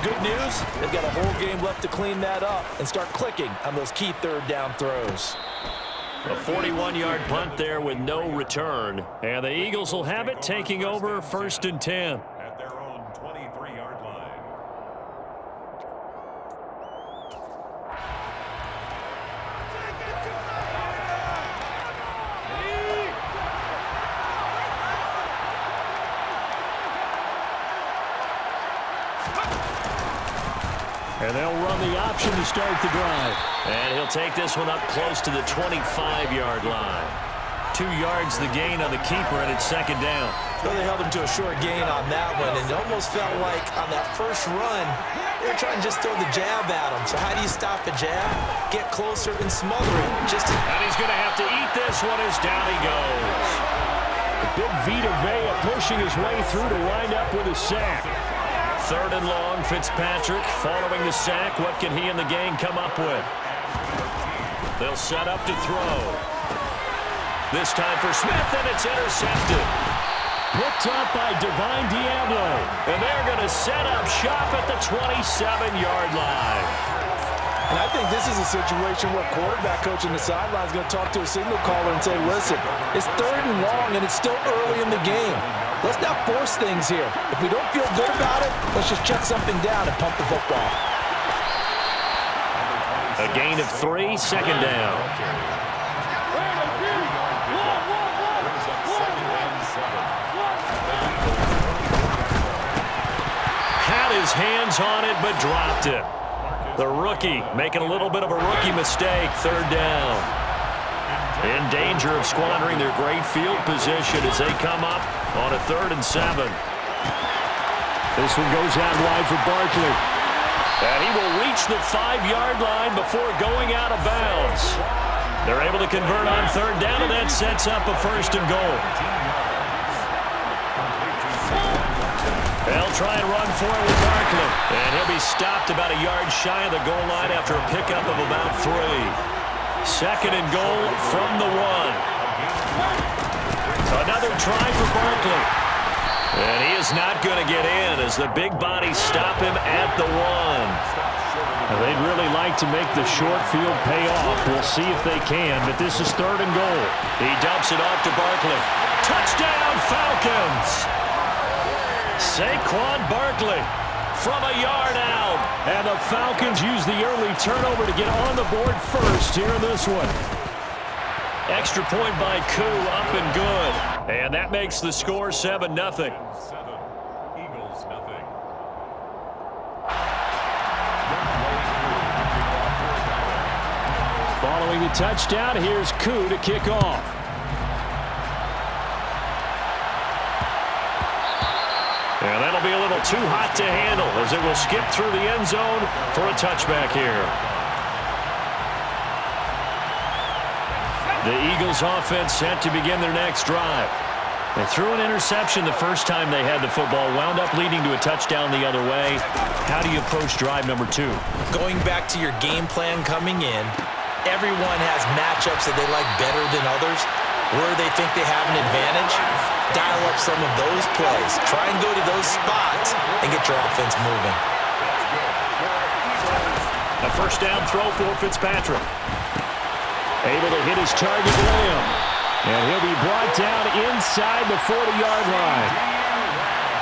Good news, they've got a whole game left to clean that up and start clicking on those key third down throws. A 41-yard punt there with no return. And the Eagles will have it, taking over 1st and 10. At their own 23-yard line. And they'll run the option to start the drive. And he'll take this one up close to the 25-yard line. 2 yards the gain on the keeper, and it's 2nd down. So they held him to a short gain on that one, and it almost felt like on that first run, they were trying to just throw the jab at him. So how do you stop a jab? Get closer and smother it. And he's going to have to eat this one as down he goes. Big Vita Vea pushing his way through to wind up with a sack. 3rd and long, Fitzpatrick following the sack. What can he and the gang come up with? They'll set up to throw. This time for Smith, and it's intercepted. Picked up by Divine Diablo. And they're going to set up shop at the 27-yard line. And I think this is a situation where quarterback coach on the sideline is going to talk to a signal caller and say, listen, it's 3rd and long, and it's still early in the game. Let's not force things here. If we don't feel good about it, let's just check something down and pump the football. A gain of 3, 2nd down. Had his hands on it, but dropped it. The rookie making a little bit of a rookie mistake. 3rd down. In danger of squandering their great field position as they come up on a 3rd and 7. This one goes out wide for Barkley. And he will reach the 5-yard line before going out of bounds. They're able to convert on 3rd down, and that sets up a 1st and goal. They'll try and run for it with Barkley. And he'll be stopped about a yard shy of the goal line after a pickup of about 3. 2nd and goal from the 1. Another try for Barkley. And he is not going to get in as the big bodies stop him at the 1. Now, they'd really like to make the short field pay off. We'll see if they can, but this is 3rd and goal. He dumps it off to Barkley. Touchdown, Falcons! Saquon Barkley from a yard out. And the Falcons use the early turnover to get on the board first here in this one. Extra point by Koo, up and good. And that makes the score 7-0. Eagles, nothing. Following the touchdown, here's Koo to kick off. And that'll be a little too hot to handle as it will skip through the end zone for a touchback here. The Eagles offense set to begin their next drive. They threw an interception the first time they had the football, wound up leading to a touchdown the other way. How do you approach drive number 2? Going back to your game plan coming in, everyone has matchups that they like better than others. Where they think they have an advantage, dial up some of those plays. Try and go to those spots and get your offense moving. A 1st down throw for Fitzpatrick. Able to hit his target, Lamb. And he'll be brought down inside the 40-yard line.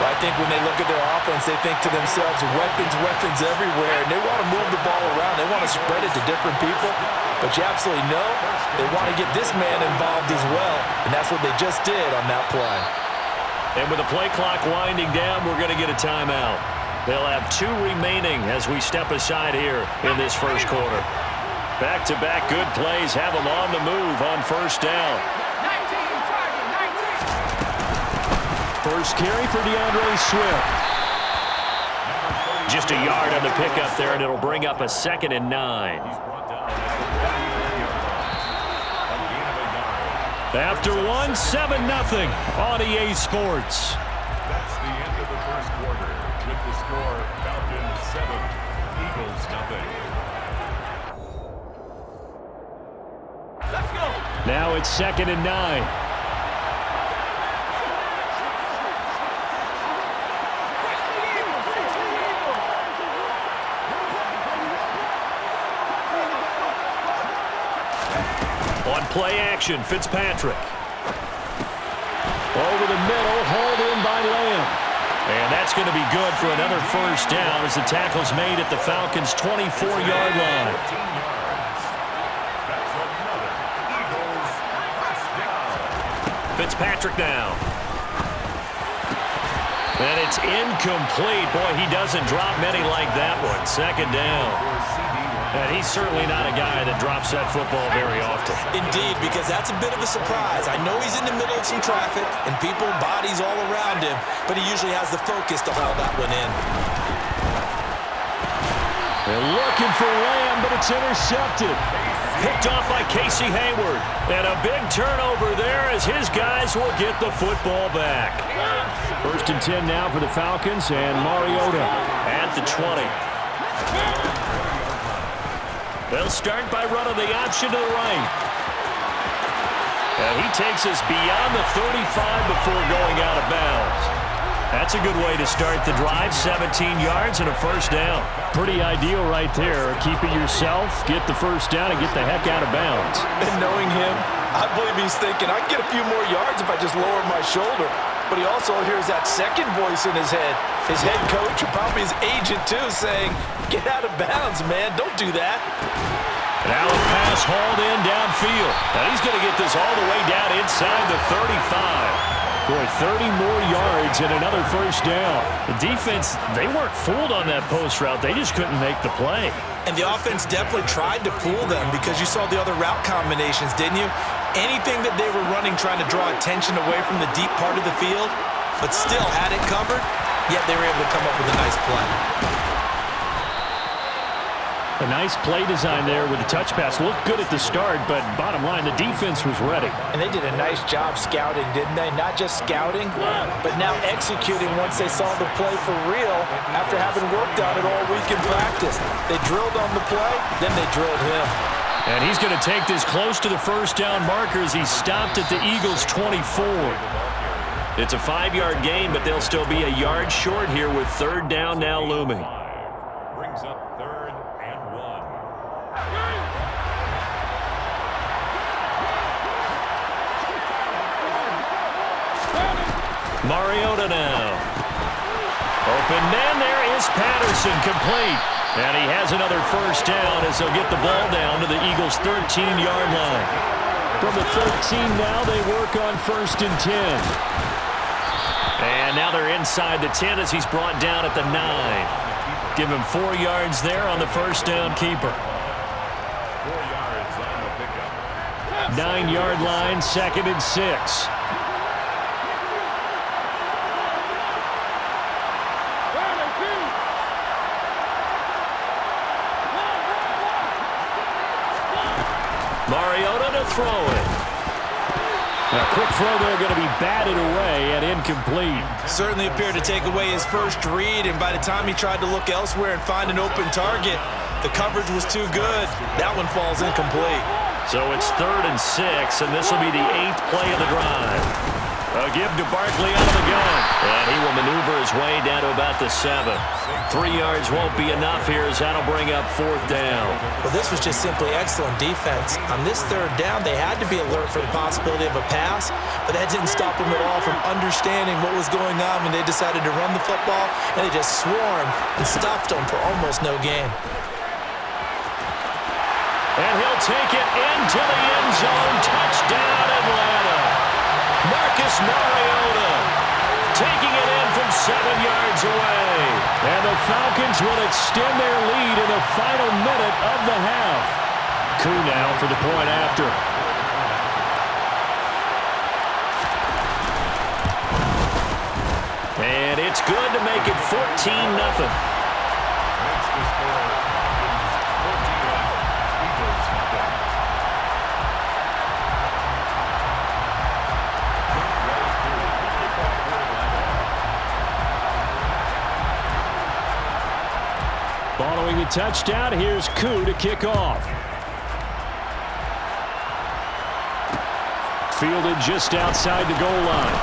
But I think when they look at their offense, they think to themselves, weapons everywhere, and they want to move the ball around. They want to spread it to different people. But you absolutely know they want to get this man involved as well, and that's what they just did on that play. And with the play clock winding down, we're going to get a timeout. They'll have 2 remaining as we step aside here in this first quarter. Back-to-back good plays have them on the move on 1st down. First carry for DeAndre Swift. Just a yard on the pickup there, and it'll bring up a 2nd and 9. After 1, 7-0 on EA Sports. That's the end of the first quarter with the score Falcons 7, Eagles nothing. Let's go. Now it's 2nd and 9. On play action, Fitzpatrick. Over the middle, hauled in by Lamb. And that's going to be good for another first down as the tackle's made at the Falcons' 24-yard line. Fitzpatrick now. And it's incomplete. Boy, he doesn't drop many like that one. Second down. And he's certainly not a guy that drops that football very often. Indeed, because that's a bit of a surprise. I know he's in the middle of some traffic and people, bodies all around him, but he usually has the focus to haul that one in. They're looking for Lamb, but it's intercepted. Picked off by Casey Hayward. And a big turnover there as his guys will get the football back. First and 10 now for the Falcons, and Mariota at the 20. They'll start by running the option to the right. And he takes us beyond the 35 before going out of bounds. That's a good way to start the drive. 17 yards and a first down. Pretty ideal right there. Keep it yourself, get the first down, and get the heck out of bounds. And knowing him, I believe he's thinking, I can get a few more yards if I just lower my shoulder. But he also hears that second voice in his head. His head coach, or probably his agent too, saying, get out of bounds, man. Don't do that. Now a pass hauled in downfield. And he's going to get this all the way down inside the 35. Boy, 30 more yards and another first down. The defense, they weren't fooled on that post route. They just couldn't make the play. And the offense definitely tried to fool them because you saw the other route combinations, didn't you? Anything that they were running trying to draw attention away from the deep part of the field, but still had it covered, yet they were able to come up with a nice play. A nice play design there with the touch pass. Looked good at the start, but bottom line, the defense was ready. And they did a nice job scouting, didn't they? Not just scouting, but now executing once they saw the play for real after having worked on it all week in practice. They drilled on the play, then they drilled him. And he's going to take this close to the first down marker as he stopped at the Eagles' 24. It's a 5-yard gain, but they'll still be a yard short here with third down now looming. Brings up third and 1. Mariota now. Open man, there is Patterson, complete. And he has another first down as they'll get the ball down to the Eagles' 13-yard line. From the 13 now, they work on first and 10. And now they're inside the 10 as he's brought down at the 9. Give him 4 yards there on the first down keeper. 4 yards on the pickup. 9-yard line, second and 6. Mariota to throw it. A quick throw there going to be batted away and incomplete. Certainly appeared to take away his first read, and by the time he tried to look elsewhere and find an open target, the coverage was too good. That one falls incomplete. So it's third and 6, and this will be the 8th play of the drive. A give to Barkley out of the gun. And he will maneuver his way down to about the 7. 3 yards won't be enough here as that'll bring up fourth down. Well, this was just simply excellent defense. On this third down, they had to be alert for the possibility of a pass, but that didn't stop them at all from understanding what was going on when they decided to run the football, and they just swarmed and stopped them for almost no gain. And he'll take it into the end zone. Touchdown, Atlanta. Marcus Mariota taking it in from 7 yards away. And the Falcons will extend their lead in the final minute of the half. Koo now for the point after. And it's good to make it 14-0. Following the touchdown, here's Koo to kick off. Fielded just outside the goal line.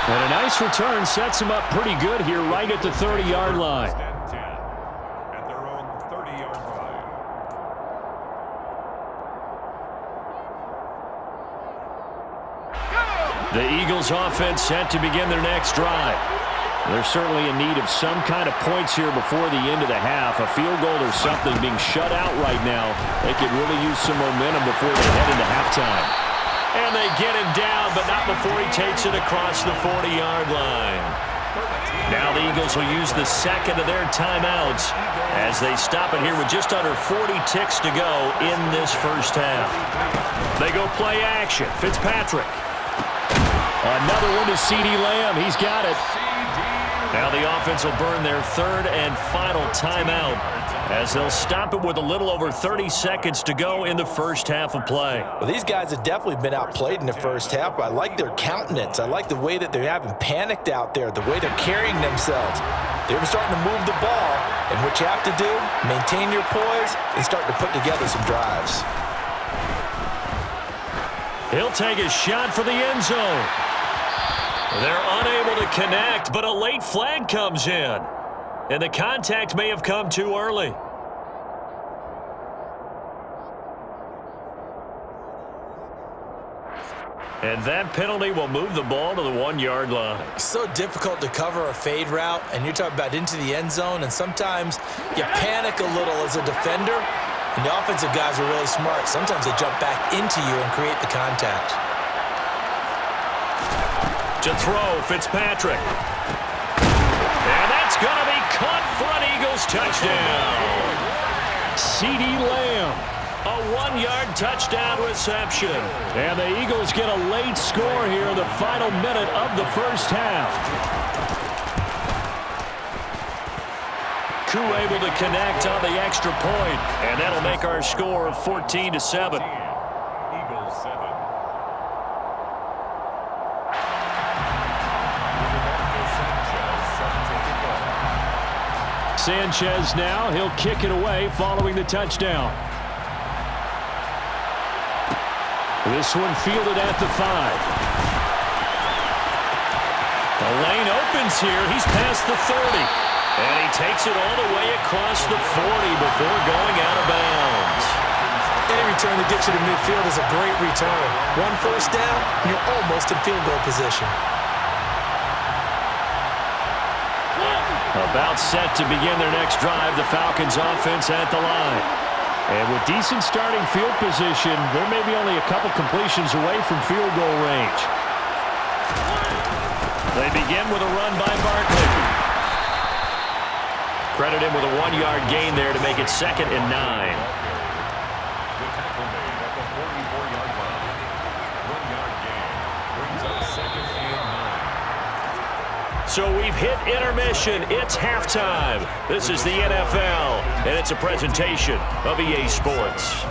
And a nice return sets him up pretty good here right at the 30-yard line. At their own 30-yard line. The Eagles offense set to begin their next drive. They're certainly in need of some kind of points here before the end of the half. A field goal or something being shut out right now. They could really use some momentum before they head into halftime. And they get him down, but not before he takes it across the 40-yard line. Now the Eagles will use the second of their timeouts as they stop it here with just under 40 ticks to go in this first half. They go play action. Fitzpatrick. Another one to CeeDee Lamb. He's got it. Now the offense will burn their third and final timeout as they'll stop it with a little over 30 seconds to go in the first half of play. Well, these guys have definitely been outplayed in the first half, but I like their countenance. I like the way that they haven't panicked out there, the way they're carrying themselves. They're starting to move the ball, and what you have to do, maintain your poise and start to put together some drives. He'll take a shot for the end zone. They're unable to connect, but a late flag comes in. And the contact may have come too early. And that penalty will move the ball to the 1-yard line. So difficult to cover a fade route, and you're talking about into the end zone, and sometimes you panic a little as a defender, and the offensive guys are really smart. Sometimes they jump back into you and create the contact. To throw, Fitzpatrick. And that's going to be caught for an Eagles touchdown. CeeDee Lamb, a 1-yard touchdown reception. And the Eagles get a late score here in the final minute of the first half. Koo able to connect on the extra point, and that'll make our score 14-7. Eagles 7. Sanchez now, he'll kick it away following the touchdown. This one fielded at the 5. The lane opens here. He's past the 30. And he takes it all the way across the 40 before going out of bounds. Any return that gets you to midfield is a great return. One first down, and you're almost in field goal position. About set to begin their next drive, the Falcons offense at the line. And with decent starting field position, they're maybe only a couple completions away from field goal range. They begin with a run by Barkley. Credit him with a 1-yard gain there to make it 2nd and 9. The tackle made at the 44-yard line. 1-yard gain brings up 2nd and 9. So we've hit intermission. It's halftime. This is the NFL, and it's a presentation of EA Sports.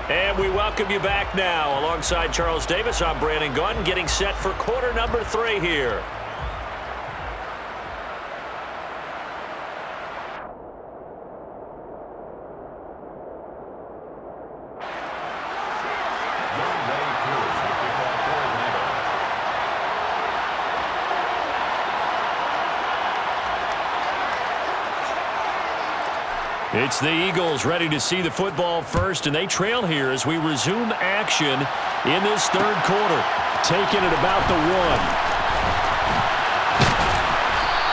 And we welcome you back now. Alongside Charles Davis, I'm Brandon Gunn, getting set for quarter number 3 here. It's the Eagles ready to see the football first, and they trail here as we resume action in this third quarter. Taking it about the 1.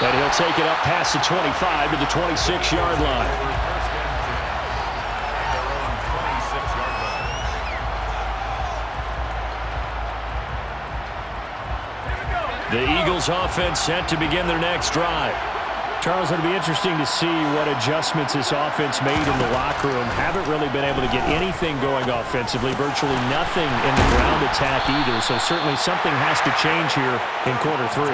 And he'll take it up past the 25 to the 26-yard line. The Eagles offense set to begin their next drive. Charles, it'll be interesting to see what adjustments this offense made in the locker room. Haven't really been able to get anything going offensively, virtually nothing in the ground attack either, so certainly something has to change here in quarter 3.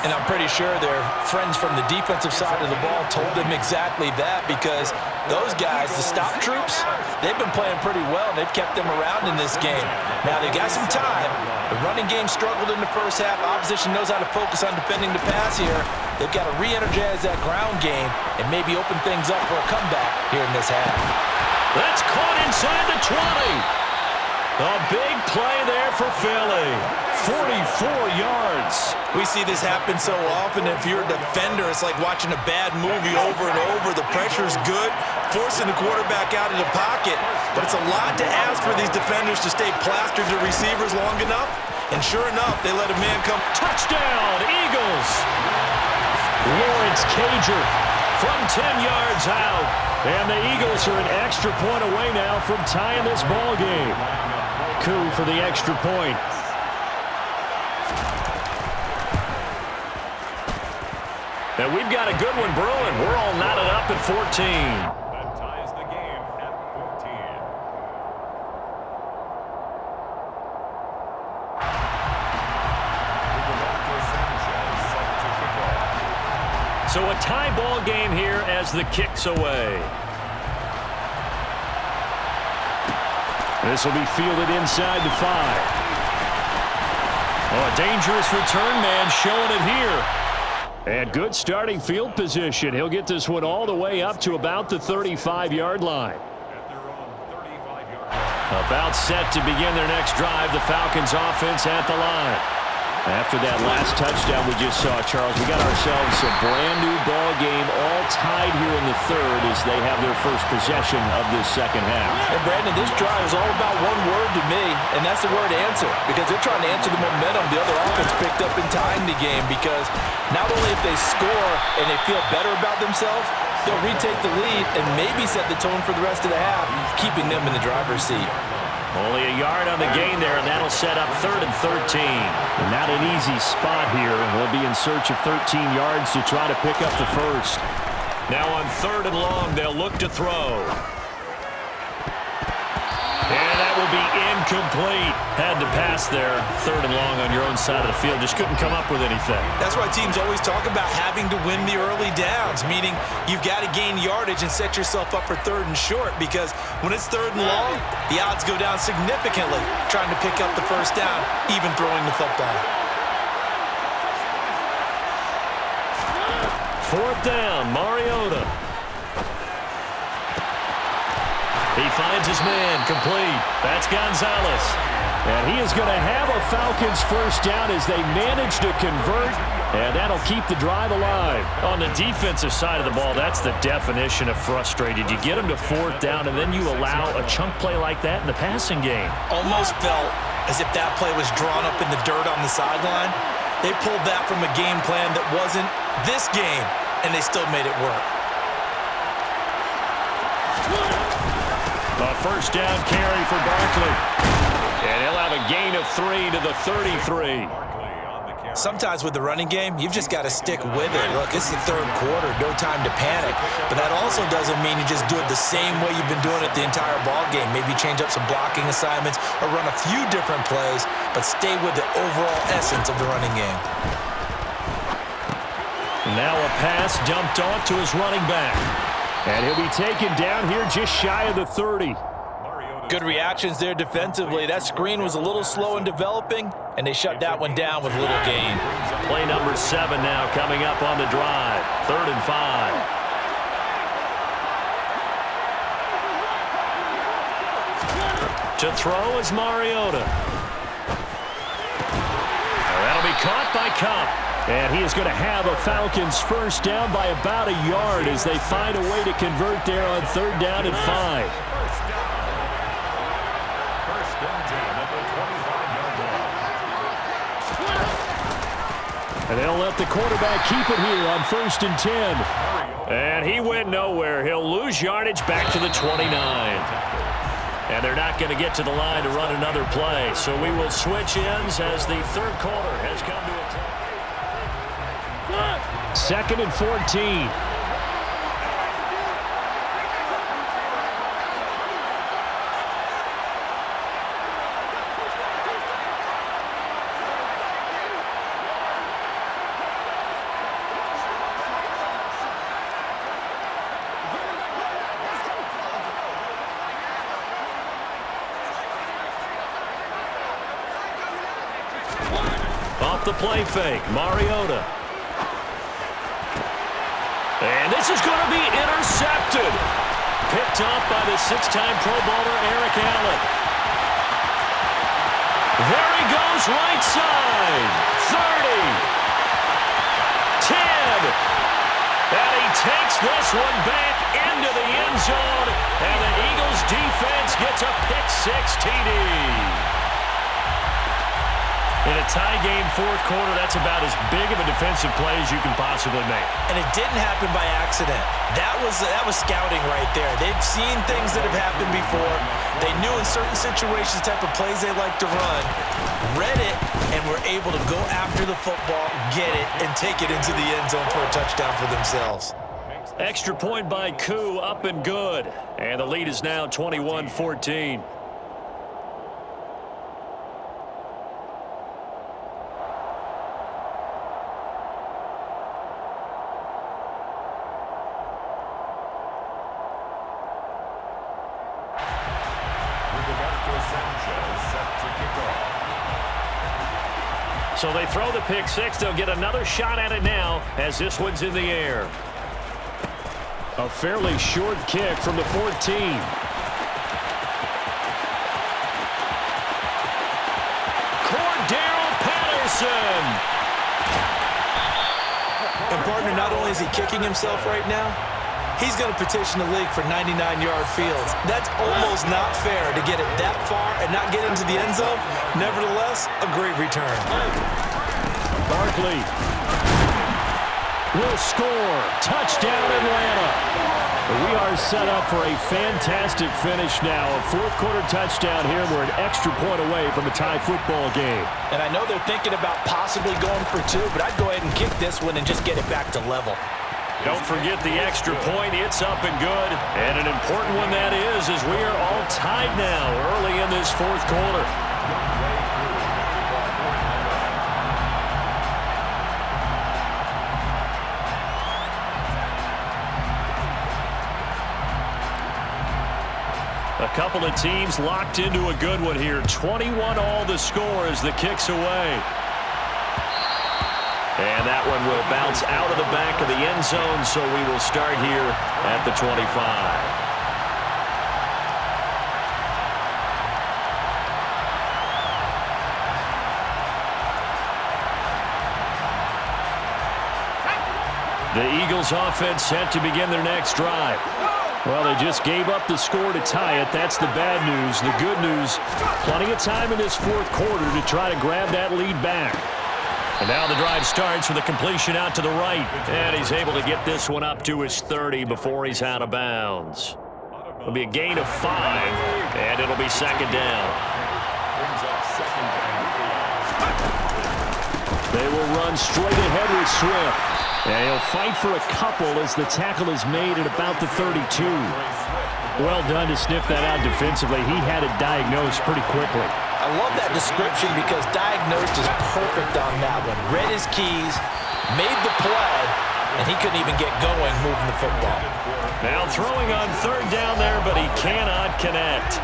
And I'm pretty sure their friends from the defensive side of the ball told them exactly that, because those guys, the stop troops, they've been playing pretty well. They've kept them around in this game. Now, they got some time. The running game struggled in the first half. Opposition knows how to focus on defending the pass here. They've got to re-energize that ground game and maybe open things up for a comeback here in this half. That's caught inside the 20. A big play there for Philly. 44 yards. We see this happen so often. If you're a defender, it's like watching a bad movie over and over. The pressure's good, forcing the quarterback out of the pocket. But it's a lot to ask for these defenders to stay plastered to receivers long enough. And sure enough, they let a man come. Touchdown, Eagles. Lawrence Cager from 10 yards out. And the Eagles are an extra point away now from tying this ball game. Coup for the extra point. And we've got a good one brewing. We're all knotted up at 14. That ties the game at 14. So a tie ball game here as the kick's away. This will be fielded inside the 5. Oh, a dangerous return man showing it here. And good starting field position. He'll get this one all the way up to about the 35-yard line. About set to begin their next drive. The Falcons offense at the line. After that last touchdown we just saw, Charles, we got ourselves a brand-new ball game, all tied here in the third as they have their first possession of this second half. And, Brandon, this drive is all about one word to me, and that's the word answer, because they're trying to answer the momentum the other offense picked up in tying the game, because not only if they score and they feel better about themselves, they'll retake the lead and maybe set the tone for the rest of the half, keeping them in the driver's seat. Only a yard on the gain there, and that'll set up 3rd and 13. And not an easy spot here. We'll be in search of 13 yards to try to pick up the first. Now on 3rd and long, they'll look to throw. And that will be incomplete. Had to pass there. 3rd and long on your own side of the field. Just couldn't come up with anything. That's why teams always talk about having to win the early downs, meaning you've got to gain yardage and set yourself up for 3rd and short, because when it's 3rd and long, the odds go down significantly trying to pick up the first down, even throwing the football. 4th down, Mariota. He finds his man, complete. That's Gonzalez. And he is going to have a Falcons first down as they manage to convert, and that'll keep the drive alive. On the defensive side of the ball, that's the definition of frustrated. You get them to 4th down, and then you allow a chunk play like that in the passing game. Almost felt as if that play was drawn up in the dirt on the sideline. They pulled that from a game plan that wasn't this game, and they still made it work. A first down carry for Barkley. And he'll have a gain of 3 to the 33. Sometimes with the running game, you've just got to stick with it. Look, it's the 3rd quarter, no time to panic. But that also doesn't mean you just do it the same way you've been doing it the entire ball game. Maybe change up some blocking assignments or run a few different plays, but stay with the overall essence of the running game. Now a pass dumped off to his running back. And he'll be taken down here just shy of the 30. Good reactions there defensively. That screen was a little slow in developing, and they shut that one down with little gain. Play number 7 now coming up on the drive. 3rd and 5. To throw is Mariota. That'll be caught by Cup. And he is going to have a Falcons first down by about a yard as they find a way to convert there on 3rd down and 5. First and 10 at the 25-yard line. And they'll let the quarterback keep it here on 1st and 10. And he went nowhere. He'll lose yardage back to the 29. And they're not going to get to the line to run another play. So we will switch ends as the 3rd quarter has come to a close. 2nd and 14. Off the play fake, Mariota. And this is going to be intercepted. Picked off by the six-time Pro Bowler Eric Allen. There he goes, right side. 30. 10. And he takes this one back into the end zone. And the Eagles defense gets a pick-6 TD. In a tie game fourth quarter, that's about as big of a defensive play as you can possibly make. And it didn't happen by accident. That was scouting right there. They've seen things that have happened before. They knew in certain situations the type of plays they like to run, read it, and were able to go after the football, get it, and take it into the end zone for a touchdown for themselves. Extra point by Koo, up and good. And the lead is now 21-14. So they throw the pick-6. They'll get another shot at it now as this one's in the air. A fairly short kick from the 14. Cordell Patterson. And partner, not only is he kicking himself right now, he's going to petition the league for 99-yard fields. That's almost not fair to get it that far and not get into the end zone. Nevertheless, a great return. Barkley will score. Touchdown, Atlanta. We are set up for a fantastic finish now. A fourth-quarter touchdown here. We're an extra point away from a tie football game. And I know they're thinking about possibly going for two, but I'd go ahead and kick this one and just get it back to level. Don't forget the extra point. It's up and good. And an important one that is, as we are all tied now early in this fourth quarter. A couple of teams locked into a good one here. 21 all the score as the kick's away. And that one will bounce out of the back of the end zone, so we will start here at the 25. The Eagles offense set to begin their next drive. Well, they just gave up the score to tie it. That's the bad news. The good news, plenty of time in this fourth quarter to try to grab that lead back. And now the drive starts with a completion out to the right. And he's able to get this one up to his 30 before he's out of bounds. It'll be a gain of 5, and it'll be second down. They will run straight ahead with Swift. And he'll fight for a couple as the tackle is made at about the 32. Well done to sniff that out defensively. He had it diagnosed pretty quickly. I love that description because diagnosed is perfect on that one. Read his keys, made the play, and he couldn't even get going moving the football. Now throwing on third down there, but he cannot connect.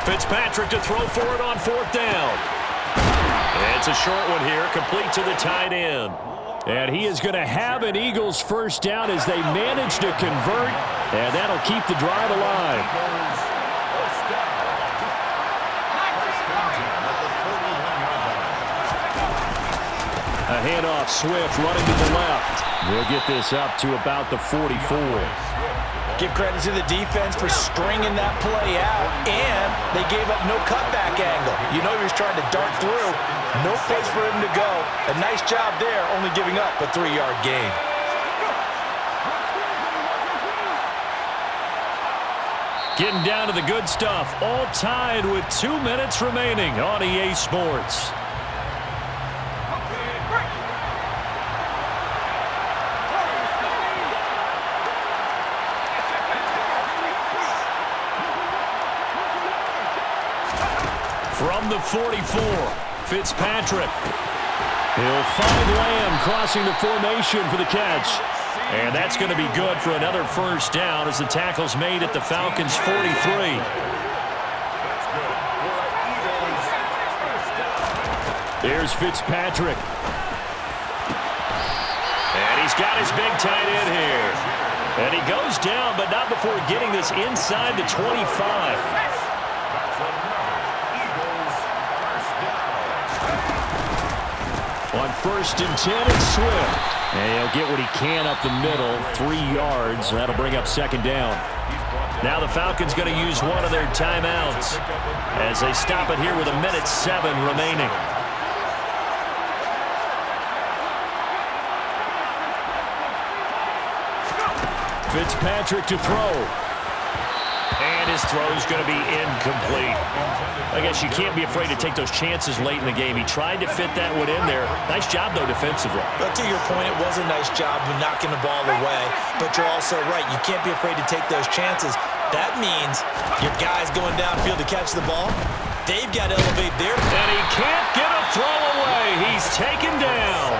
Fitzpatrick to throw for it on fourth down. It's a short one here, complete to the tight end. And he is going to have an Eagles first down as they manage to convert, and that'll keep the drive alive. A handoff, Swift running to the left. We'll get this up to about the 44. Give credit to the defense for stringing that play out, and they gave up no cutback angle. You know he was trying to dart through. No place for him to go. A nice job there, only giving up a 3-yard gain. Getting down to the good stuff. All tied with 2 minutes remaining on EA Sports. From the 44, Fitzpatrick. He'll find Lamb crossing the formation for the catch. And that's going to be good for another first down as the tackle's made at the Falcons' 43. Here's Fitzpatrick. And he's got his big tight end here. And he goes down, but not before getting this inside the 25. On 1st and 10, it's Swift. And he'll get what he can up the middle, 3 yards. That'll bring up 2nd down. Now the Falcons going to use one of their timeouts as they stop it here with 1:07 remaining. Fitzpatrick to throw. And his throw is going to be incomplete. I guess you can't be afraid to take those chances late in the game. He tried to fit that one in there. Nice job, though, defensively. But to your point, it was a nice job of knocking the ball away. But you're also right. You can't be afraid to take those chances. That means your guys going downfield to catch the ball, they've got to elevate their... And he can't get a throw away. He's taken down.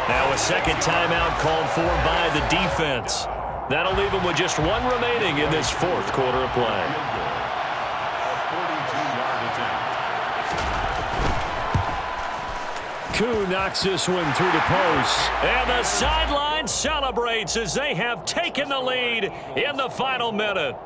Now a 2nd timeout called for by the defense. That'll leave him with just 1 remaining in this 4th quarter of play. Koo knocks this one through the post. And the sideline celebrates as they have taken the lead in the final minute.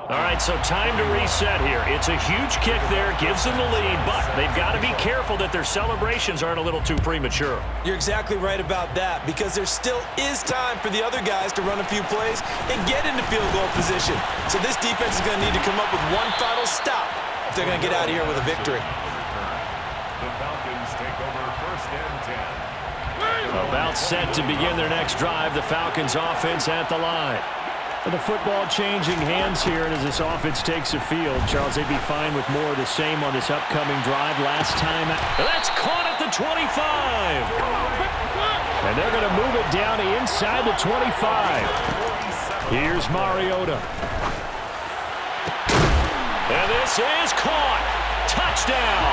All right, so time to reset here. It's a huge kick there, gives them the lead, but they've got to be careful that their celebrations aren't a little too premature. You're exactly right about that, because there still is time for the other guys to run a few plays and get into field goal position. So this defense is going to need to come up with one final stop if they're going to get out of here with a victory. The Falcons take over 1st and 10. About set to begin their next drive, the Falcons offense at the line. The football changing hands here, and as this offense takes the field, Charles, they'd be fine with more of the same on this upcoming drive. Last time, that's caught at the 25. And they're going to move it down to inside the 25. Here's Mariota. And this is caught. Touchdown.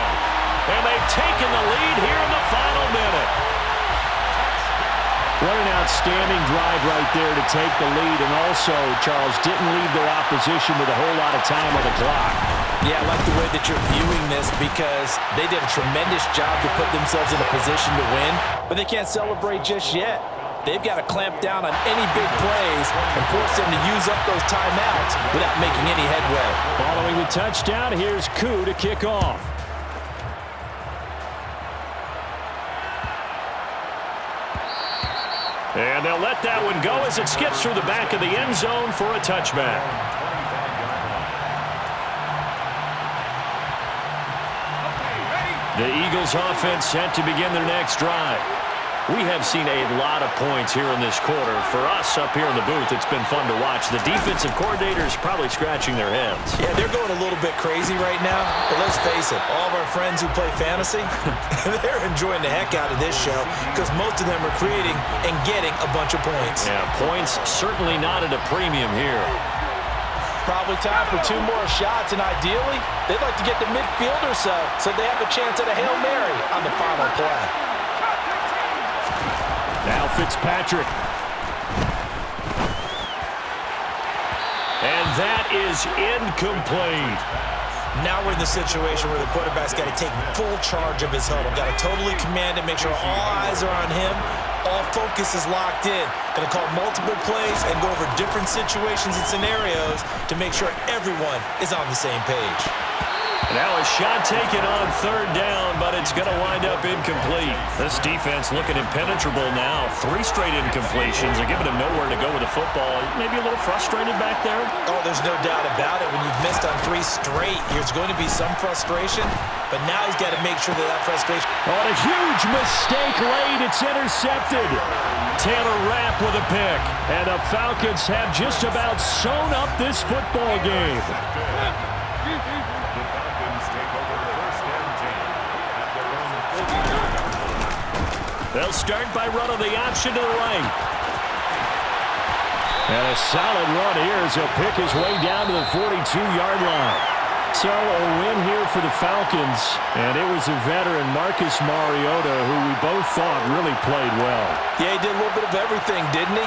And they've taken the lead here in the final minute. What an outstanding drive right there to take the lead, and also, Charles, didn't leave their opposition with a whole lot of time on the clock. Yeah, I like the way that you're viewing this, because they did a tremendous job to put themselves in a position to win, but they can't celebrate just yet. They've got to clamp down on any big plays and force them to use up those timeouts without making any headway. Following the touchdown, here's Koo to kick off. And they'll let that one go as it skips through the back of the end zone for a touchback. The Eagles offense set to begin their next drive. We have seen a lot of points here in this quarter. For us up here in the booth, it's been fun to watch. The defensive coordinators probably scratching their heads. Yeah, they're going a little bit crazy right now. But let's face it, all of our friends who play fantasy, they're enjoying the heck out of this show, because most of them are creating and getting a bunch of points. Yeah, points certainly not at a premium here. Probably time for 2 more shots, and ideally, they'd like to get to midfield or so they have a chance at a Hail Mary on the final play. Now Fitzpatrick. And that is incomplete. Now we're in the situation where the quarterback's got to take full charge of his huddle. Got to totally command it, make sure all eyes are on him. All focus is locked in. Going to call multiple plays and go over different situations and scenarios to make sure everyone is on the same page. Now a shot taken on 3rd down, but it's going to wind up incomplete. This defense looking impenetrable now. 3 straight incompletions. They're giving him nowhere to go with the football. Maybe a little frustrated back there. Oh, there's no doubt about it. When you've missed on 3 straight, there's going to be some frustration, but now he's got to make sure that frustration... Oh, and a huge mistake late. It's intercepted. Taylor Rapp with a pick. And the Falcons have just about sewn up this football game. They'll start by running the option to the right. And a solid run here as he'll pick his way down to the 42-yard line. So a win here for the Falcons. And it was a veteran, Marcus Mariota, who we both thought really played well. Yeah, he did a little bit of everything, didn't he?